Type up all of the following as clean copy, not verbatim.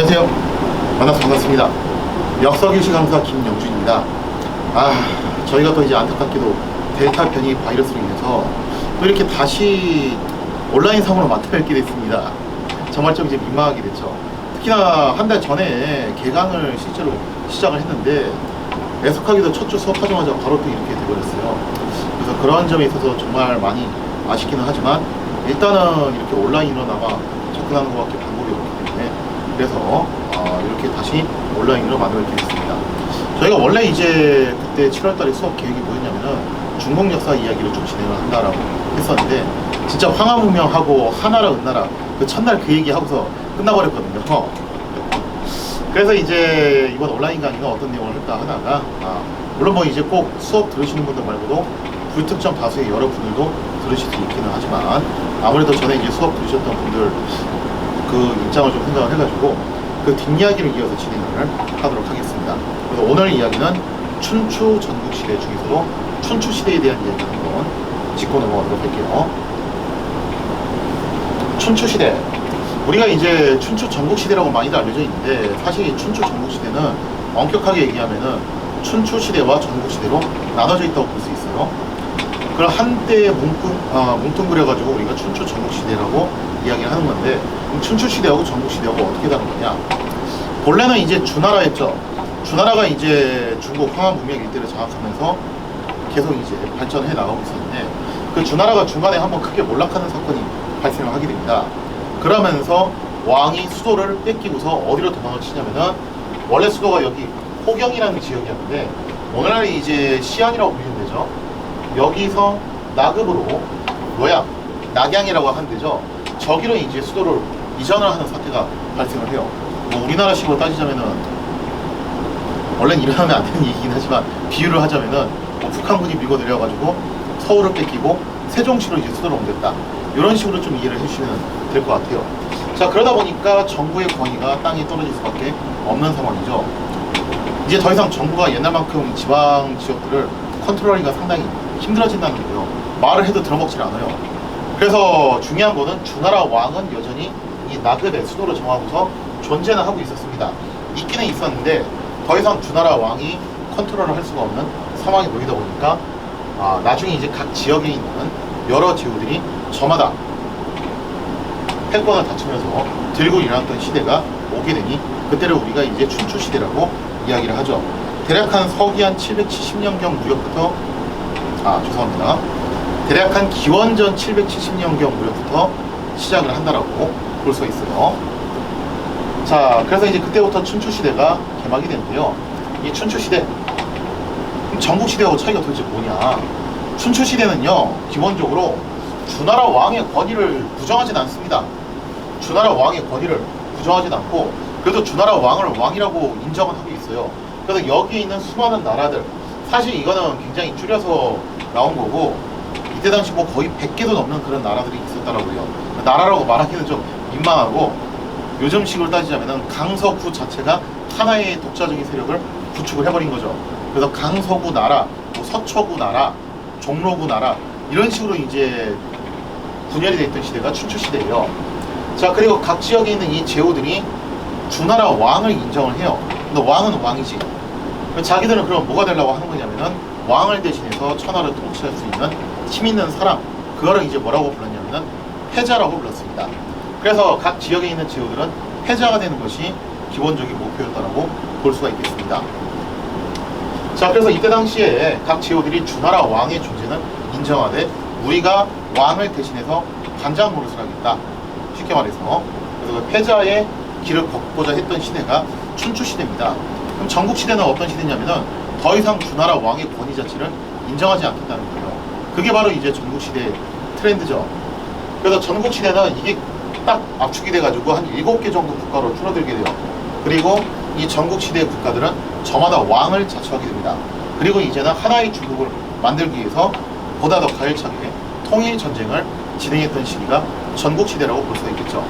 안녕하세요. 만나서 반갑습니다. 역서교시 강사 김영준입니다. 저희가 또 이제 안타깝게도 델타 변이 바이러스로 인해서 또 이렇게 다시 온라인상으로 맞춰뵙게 됐습니다. 정말 좀 이제 민망하게 됐죠. 특히나 한 달 전에 개강을 실제로 시작을 했는데 애석하게도 첫 주 수업하자마자 바로 또 이렇게 돼버렸어요. 그래서 그러한 점에 있어서 정말 많이 아쉽기는 하지만 일단은 이렇게 온라인으로나마 접근하는 것밖에 방법이 없기 때문에 그래서 이렇게 다시 온라인으로 만들게 됐습니다. 저희가 원래 이제 그때 7월달에 수업 계획이 뭐였냐면은 중국 역사 이야기를 좀 진행을 한다라고 했었는데 진짜 황하무명하고 하나라 은나라 그 첫날 그 얘기 하고서 끝나버렸거든요. 그래서 이제 이번 온라인 강의는 어떤 내용을 할까 하다가 물론 뭐 이제 꼭 수업 들으시는 분들 말고도 불특정 다수의 여러분들도 들으실 수 있기는 하지만 아무래도 전에 이제 수업 들으셨던 분들 그 입장을 좀 생각을 해가지고 그 뒷이야기를 이어서 진행을 하도록 하겠습니다. 그래서 오늘 이야기는 춘추 전국시대 중에서도 춘추시대에 대한 이야기를 한번 짚고 넘어가도록 할게요. 춘추시대, 우리가 이제 춘추 전국시대라고 많이도 알려져 있는데 사실 춘추 전국시대는 엄격하게 얘기하면은 춘추시대와 전국시대로 나눠져 있다고 볼 수 있어요. 그럼 한때에 뭉뚱그려가지고 우리가 춘추 전국시대라고 이야기를 하는 건데 춘추시대하고 전국시대하고 어떻게 다른 거냐. 본래는 이제 주나라였죠. 주나라가 이제 중국 황하문명 일대를 장악하면서 계속 이제 발전해 나가고 있었는데 그 주나라가 중간에 한번 크게 몰락하는 사건이 발생을 하게 됩니다. 그러면서 왕이 수도를 뺏기고서 어디로 도망을 치냐면은 원래 수도가 여기 호경이라는 지역이었는데 오늘날이 이제 시안이라고 불리는 데죠. 여기서 나급으로 노양, 낙양이라고 하는 데죠. 저기로 이제 수도를 이전을 하는 사태가 발생을 해요. 뭐 우리나라식으로 따지자면은 원래는 일어나면 안 되는 얘기긴 하지만 비유를 하자면은 뭐 북한군이 밀고 내려가지고 서울을 뺏기고 세종시로 이제 수도를 옮겼다. 이런 식으로 좀 이해를 해주시면 될 것 같아요. 자, 그러다 보니까 정부의 권위가 땅에 떨어질 수밖에 없는 상황이죠. 이제 더 이상 정부가 옛날만큼 지방 지역들을 컨트롤하기가 상당히 힘들어진다는 거예요. 말을 해도 들어먹질 않아요. 그래서 중요한 거는 주나라 왕은 여전히 이 나급의 수도를 정하고서 존재는 하고 있었습니다. 있기는 있었는데 더 이상 주나라 왕이 컨트롤을 할 수가 없는 상황에 놓이다 보니까 나중에 이제 각 지역에 있는 여러 제후들이 저마다 패권을 다투면서 들고 일어났던 시대가 오게 되니 그때를 우리가 이제 춘추시대라고 이야기를 하죠. 대략 한 서기한 770년경 무렵부터 죄송합니다. 대략 한 기원전 770년경 무렵부터 시작을 한다라고 볼 수가 있어요. 자, 그래서 이제 그때부터 춘추시대가 개막이 되는데요. 이 춘추시대, 전국시대하고 차이가 도대체 뭐냐. 춘추시대는요, 기본적으로 주나라 왕의 권위를 부정하진 않습니다. 주나라 왕의 권위를 부정하진 않고, 그래도 주나라 왕을 왕이라고 인정은 하고 있어요. 그래서 여기에 있는 수많은 나라들, 사실 이거는 굉장히 줄여서 나온 거고, 이때 당시 뭐 거의 100개도 넘는 그런 나라들이 있었다라고 해요. 나라라고 말하기는 좀 민망하고, 요즘식으로 따지자면 강서구 자체가 하나의 독자적인 세력을 구축을 해버린 거죠. 그래서 강서구 나라, 뭐 서초구 나라, 종로구 나라 이런 식으로 이제 분열이 됐던 시대가 춘추시대예요. 자, 그리고 각 지역에 있는 이 제후들이 주나라 왕을 인정을 해요. 근데 왕은 왕이지. 자기들은 그럼 뭐가 되려고 하는 거냐면은 왕을 대신해서 천하를 통치할 수 있는 힘 있는 사람, 그거를 이제 뭐라고 불렀냐면은 패자라고 불렀습니다. 그래서 각 지역에 있는 제후들은 패자가 되는 것이 기본적인 목표였다라고 볼 수가 있겠습니다. 자, 그래서 이때 당시에 각 제후들이 주나라 왕의 존재는 인정하되 우리가 왕을 대신해서 관장 노릇을 하겠다. 쉽게 말해서 그래서 패자의 길을 걷고자 했던 시대가 춘추시대입니다. 그럼 전국시대는 어떤 시대냐면은 더 이상 주나라 왕의 권위 자체를 인정하지 않겠다는 거예요. 그게 바로 이제 전국시대의 트렌드죠. 그래서 전국시대는 이게 딱 압축이 돼가지고 한 7개 정도 국가로 줄어들게 돼요. 그리고 이 전국시대의 국가들은 저마다 왕을 자처하게 됩니다. 그리고 이제는 하나의 중국을 만들기 위해서 보다 더 가열차게 통일전쟁을 진행했던 시기가 전국시대라고 볼 수가 있겠죠.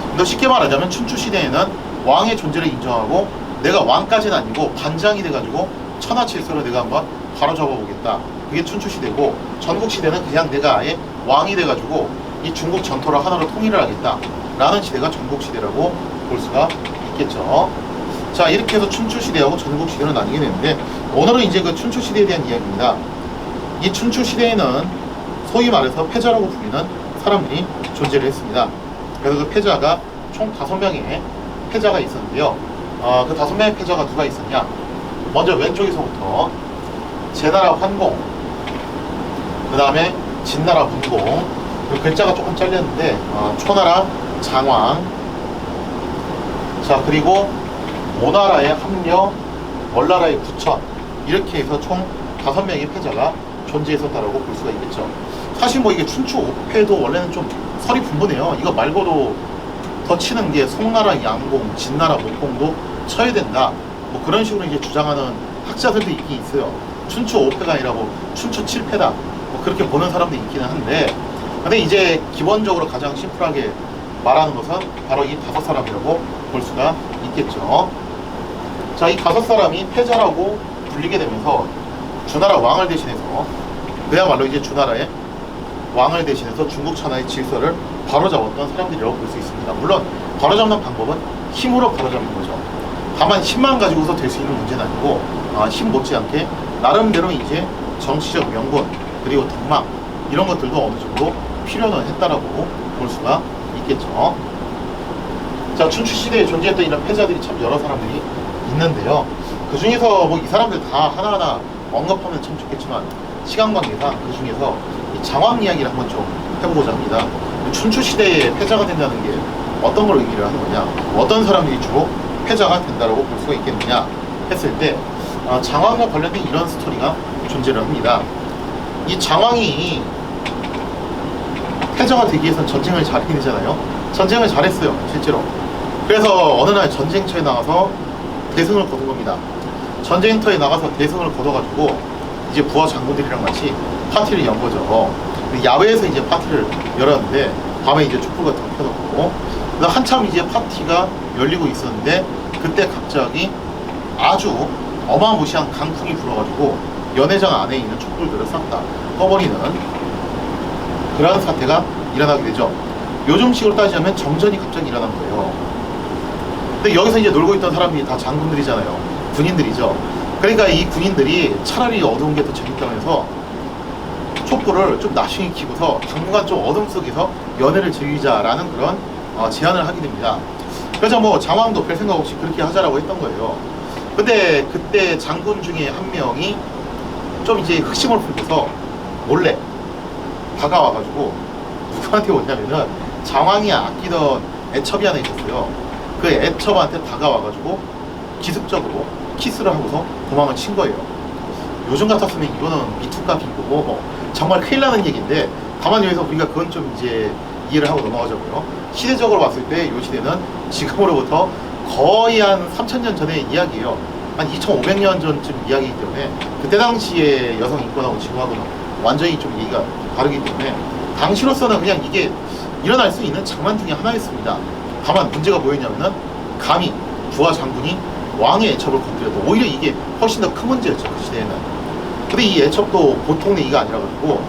근데 쉽게 말하자면 춘추시대에는 왕의 존재를 인정하고 내가 왕까지는 아니고 반장이 돼가지고 천하질서를 내가 한번 바로잡아보겠다. 그게 춘추시대고, 전국시대는 그냥 내가 아예 왕이 돼가지고 이 중국 전토를 하나로 통일을 하겠다 라는 시대가 전국시대라고 볼 수가 있겠죠. 자, 이렇게 해서 춘추시대하고 전국시대로 나뉘게 되는데, 오늘은 이제 그 춘추시대에 대한 이야기입니다. 이 춘추시대에는 소위 말해서 패자라고 불리는 사람들이 존재를 했습니다. 그래서 그 패자가 총 5명의 패자가 있었는데요. 그 5명의 패자가 누가 있었냐? 먼저 왼쪽에서부터 제나라 환공, 그 다음에 진나라 문공, 그리고 글자가 조금 잘렸는데 초나라 장왕, 자, 그리고 오나라의 함려, 월나라의 부천, 이렇게 해서 총 5명의 패자가 존재했었다라고 볼 수가 있겠죠. 사실 뭐 이게 춘추 5패도 원래는 좀 설이 분분해요. 이거 말고도 더 치는 게 송나라 양공, 진나라 목공도 쳐야 된다, 뭐 그런 식으로 이제 주장하는 학자들도 있긴 있어요. 춘추 5패가 아니라 뭐 춘추 7패다, 뭐 그렇게 보는 사람도 있기는 한데, 근데 이제 기본적으로 가장 심플하게 말하는 것은 바로 이 5사람이라고 볼 수가 있겠죠. 자, 이 5사람이 패자라고 불리게 되면서 주나라 왕을 대신해서, 그야말로 이제 주나라의 왕을 대신해서 중국 천하의 질서를 바로잡았던 사람들이라고 볼 수 있습니다. 물론 바로잡는 방법은 힘으로 바로잡는 거죠. 다만 힘만 가지고서 될 수 있는 문제는 아니고, 힘 못지않게 나름대로 이제 정치적 명분, 그리고 덕망, 이런 것들도 어느 정도 필요는 했다라고 볼 수가 있겠죠. 자, 춘추시대에 존재했던 이런 패자들이 참 여러 사람들이 있는데요. 그 중에서 뭐 이 사람들 다 하나하나 언급하면 참 좋겠지만, 시간 관계상 그 중에서 이 장왕 이야기를 한번 좀 해보고자 합니다. 춘추시대에 패자가 된다는 게 어떤 걸 의미를 하는 거냐, 어떤 사람들이 주로 패자가 된다고 볼 수가 있겠느냐 했을 때, 장왕과 관련된 이런 스토리가 존재를 합니다. 이 장왕이 패자가 되기 위해서는 전쟁을 잘해야 되잖아요. 전쟁을 잘했어요, 실제로. 그래서 어느 날 전쟁터에 나가서 대승을 거둔 겁니다. 전쟁터에 나가서 대승을 거둬가지고 이제 부하 장군들이랑 같이 파티를 연 거죠. 야외에서 이제 파티를 열었는데, 밤에 이제 촛불 같은 거 켜놓고, 한참 이제 파티가 열리고 있었는데, 그때 갑자기 아주 어마무시한 강풍이 불어가지고 연회장 안에 있는 촛불들을 싹 다 꺼버리는 그런 사태가 일어나게 되죠. 요즘식으로 따지자면 정전이 갑자기 일어난 거예요. 근데 여기서 이제 놀고 있던 사람들이 다 장군들이잖아요. 군인들이죠. 그러니까 이 군인들이 차라리 어두운 게 더 재밌다면서 촛불을 좀 나중에 켜고서 당분간 좀 어둠 속에서 연애를 즐기자라는 그런 제안을 하게 됩니다. 그래서 뭐 장왕도 별 생각 없이 그렇게 하자라고 했던 거예요. 근데 그때 장군 중에 한 명이 좀 이제 흑심을 풀고서 몰래 다가와가지고 누구한테 오냐면은 장왕이 아끼던 애첩이 하나 있었어요. 그 애첩한테 다가와가지고 기습적으로 키스를 하고서 도망을 친 거예요. 요즘 같았으면 이거는 미투값이고 뭐 정말 큰일 나는 얘기인데, 다만 여기서 우리가 그건 좀 이제 이해를 하고 넘어가자고요. 시대적으로 봤을 때 이 시대는 지금으로부터 거의 한 3000년 전의 이야기예요. 한 2500년 전쯤 이야기이기 때문에, 그때 당시에 여성 인권하고 지금하고는 완전히 좀 얘기가 다르기 때문에 당시로서는 그냥 이게 일어날 수 있는 장난 중에 하나였습니다. 다만 문제가 뭐였냐면은, 감히 부하 장군이 왕의 애첩을 건드려도 오히려 이게 훨씬 더 큰 문제였죠, 그 시대에는. 근데 이 애첩도 보통 내기가 아니라가지고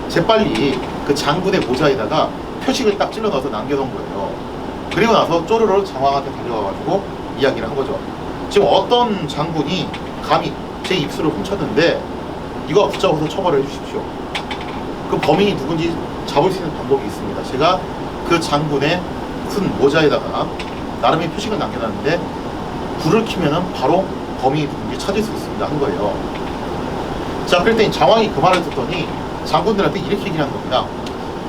재빨리 그 장군의 모자에다가 표식을 딱 찔러 넣어서 남겨놓은 거예요. 그리고 나서 쪼르르 장왕한테 달려가가지고 이야기를 한 거죠. 지금 어떤 장군이 감히 제 입술을 훔쳤는데 이거 붙잡아서 처벌을 해주십시오. 그 범인이 누군지 잡을 수 있는 방법이 있습니다. 제가 그 장군의 큰 모자에다가 나름의 표식을 남겨놨는데 불을 켜면은 바로 범인이 누군지 찾을 수 있습니다 한 거예요. 자, 그랬더니 장왕이 그 말을 듣더니 장군들한테 이렇게 얘기를 한 겁니다.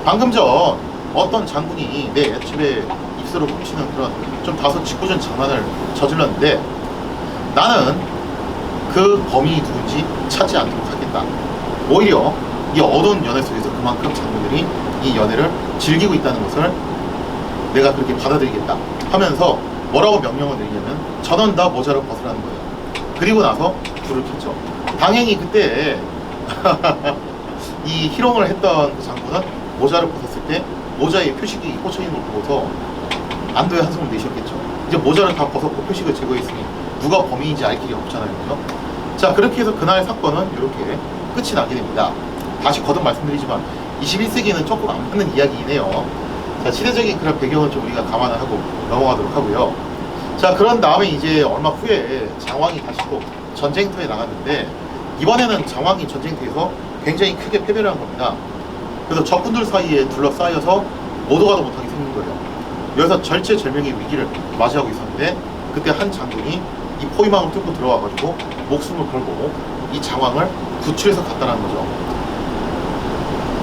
방금 전 어떤 장군이 내 애첩에 입술을 훔치는 그런 좀 다소 짓궂은 장난을 저질렀는데, 나는 그 범인이 누군지 찾지 않도록 하겠다. 오히려 이 어두운 연애 속에서 그만큼 장군들이 이 연애를 즐기고 있다는 것을 내가 그렇게 받아들이겠다 하면서 뭐라고 명령을 내리냐면, 전원 다 모자를 벗으라는 거예요. 그리고 나서 불을 켰죠. 당연히 그때 이 희롱을 했던 그 장군은 모자를 벗었을 때 모자에 표식이 꽂혀 있는 걸 보고서 안도의 한숨을 내셨겠죠. 이제 모자를 다 벗었고 표식을 제거했으니 누가 범인인지 알 길이 없잖아요. 그죠? 자, 그렇게 해서 그날 사건은 이렇게 끝이 나게 됩니다. 다시 거듭 말씀드리지만 21세기에는 조금 안 맞는 이야기이네요. 자, 시대적인 그런 배경을 좀 우리가 감안을 하고 넘어가도록 하고요. 자, 그런 다음에 이제 얼마 후에 장왕이 다시 또 전쟁터에 나갔는데, 이번에는 장왕이 전쟁터에서 굉장히 크게 패배를 한 겁니다. 그래서 적군들 사이에 둘러싸여서 모두 가도 못하게 생긴 거예요. 여기서 절체절명의 위기를 맞이하고 있었는데, 그때 한 장군이 이 포위망을 뚫고 들어와가지고 목숨을 걸고 이 장왕을 구출해서 갔다는 거죠.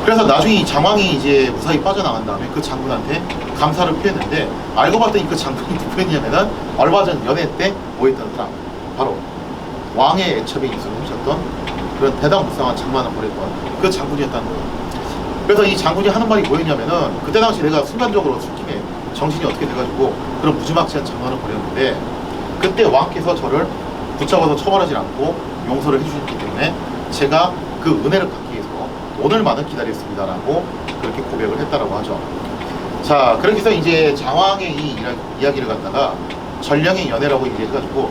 그래서 나중에 이 장왕이 이제 무사히 빠져나간 다음에 그 장군한테 감사를 표했는데, 알고 봤더니 그 장군이 누구였냐면은 얼마 전 연애 때 모였던 사람, 바로 왕의 애첩에 입술을 훔쳤던 그런 대담무쌍한 장만을 벌였던 그 장군이었다는 거예요. 그래서 이 장군이 하는 말이 뭐였냐면은, 그때 당시 내가 순간적으로 술김에 정신이 어떻게 돼가지고 그런 무지막지한 장난을 벌였는데, 그때 왕께서 저를 붙잡아서 처벌하지 않고 용서를 해주셨기 때문에 제가 그 은혜를 갚기 위해서 오늘만은 기다렸습니다라고 그렇게 고백을 했다라고 하죠. 자, 그렇게 해서 이제 장왕의 이 이야기를 갖다가 전령의 연애라고 얘기해가지고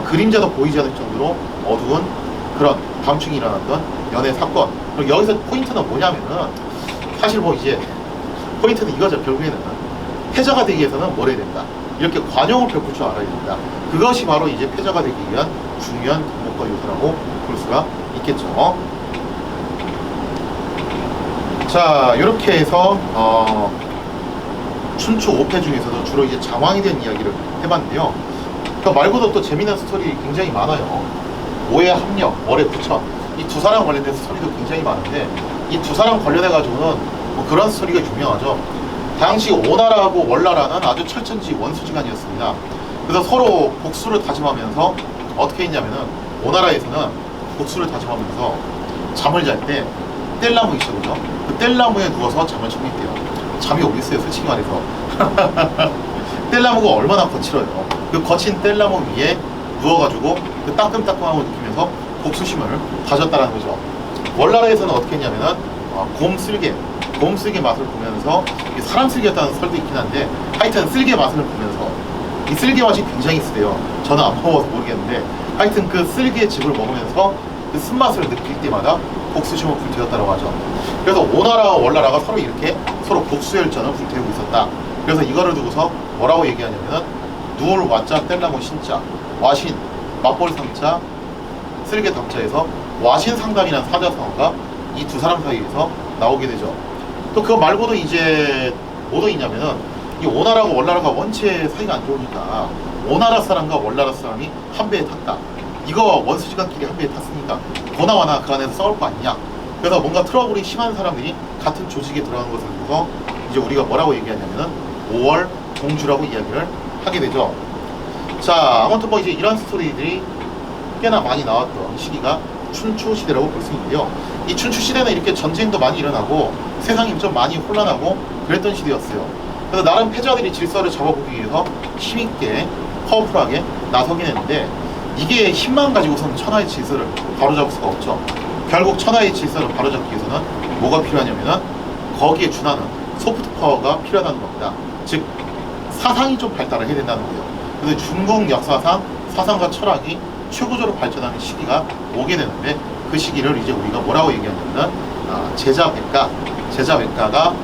그림자도 보이지 않을 정도로 어두운 그런 밤중에 일어났던 연애 사건. 그리고 여기서 포인트는 뭐냐면은, 사실 뭐 이제 포인트는 이거죠. 결국에는 패자가 되기 위해서는 뭘 해야 된다, 이렇게 관용을 베풀 줄 알아야 된다. 그것이 바로 이제 패자가 되기 위한 중요한 덕목과 요소라고 볼 수가 있겠죠. 자, 이렇게 해서 춘추 5패 중에서도 주로 이제 장왕이 된 이야기를 해봤는데요. 그 말고도 또 재미난 스토리 굉장히 많아요. 오의 합력, 월의 부천, 이 두 사람 관련된 스토리도 굉장히 많은데, 이 두 사람 관련해가지고는 뭐 그런 스토리가 유명하죠. 당시 오나라하고 월나라는 아주 철천지 원수지간이었습니다. 그래서 서로 복수를 다짐하면서 어떻게 했냐면은, 오나라에서는 복수를 다짐하면서 잠을 잘 때 뗄나무 있죠, 그죠? 그 뗄나무에 누워서 잠을 청했대요. 잠이 오겠어요, 솔직히 말해서. 뗄나무가 얼마나 거칠어요. 그 거친 뗄나무 위에 누워가지고 그 따끔따끔함을 느끼면서 복수심을 다졌다는 거죠. 월나라에서는 어떻게 했냐면은 곰 쓸개 맛을 보면서, 사람 쓸개였다는 설도 있긴 한데, 하여튼 쓸개 맛을 보면서, 이 쓸개 맛이 굉장히 쓰대요. 저는 안 먹어서 모르겠는데, 하여튼 그 쓸개 즙을 먹으면서 그 쓴맛을 느낄 때마다 복수심을 불태웠다고 하죠. 그래서 오나라와 월나라가 서로 이렇게 서로 복수열전을 불태우고 있었다. 그래서 이거를 두고서 뭐라고 얘기하냐면은, 누울 와자 뗄나무 신자, 와신 맞볼 상자 쓸개 덕자에서 와신상담이라는 사자성어가 이 두 사람 사이에서 나오게 되죠. 또 그거 말고도 이제 뭐도 있냐면은, 이 오나라하고 월나라가 원체 사이가 안 좋으니까 오나라 사람과 월나라 사람이 한 배에 탔다. 이거 원수지간끼리 한 배에 탔으니까 너나 와나 그 안에서 싸울 거 아니냐. 그래서 뭔가 트러블이 심한 사람들이 같은 조직에 들어가는 것을 보고 이제 우리가 뭐라고 얘기하냐면은 5월 공주라고 이야기를 하게 되죠. 자, 아무튼 뭐 이제 이런 스토리들이 꽤나 많이 나왔던 시기가 춘추 시대라고 볼 수 있는데요. 이 춘추 시대는 이렇게 전쟁도 많이 일어나고 세상이 좀 많이 혼란하고 그랬던 시대였어요. 그래서 나름 패자들이 질서를 잡아보기 위해서 힘있게 파워풀하게 나서긴 했는데, 이게 힘만 가지고서는 천하의 질서를 바로잡을 수가 없죠. 결국 천하의 질서를 바로잡기 위해서는 뭐가 필요하냐면은, 거기에 준하는 소프트 파워가 필요하다는 겁니다. 즉 사상이 좀 발달을 해야 된다는 거예요. 그래서 중국 역사상 사상과 철학이 최고조로 발전하는 시기가 오게 되는데, 그 시기를 이제 우리가 뭐라고 얘기하냐면은 제자백가가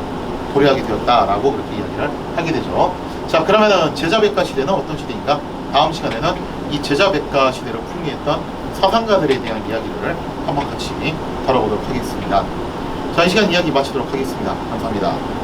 도래하게 되었다라고 그렇게 이야기를 하게 되죠. 자, 그러면은 제자백가 시대는 어떤 시대인가? 다음 시간에는 이 제자백가 시대를 풍미했던 사상가들에 대한 이야기를 한번 같이 다뤄보도록 하겠습니다. 자, 이 시간 이야기 마치도록 하겠습니다. 감사합니다.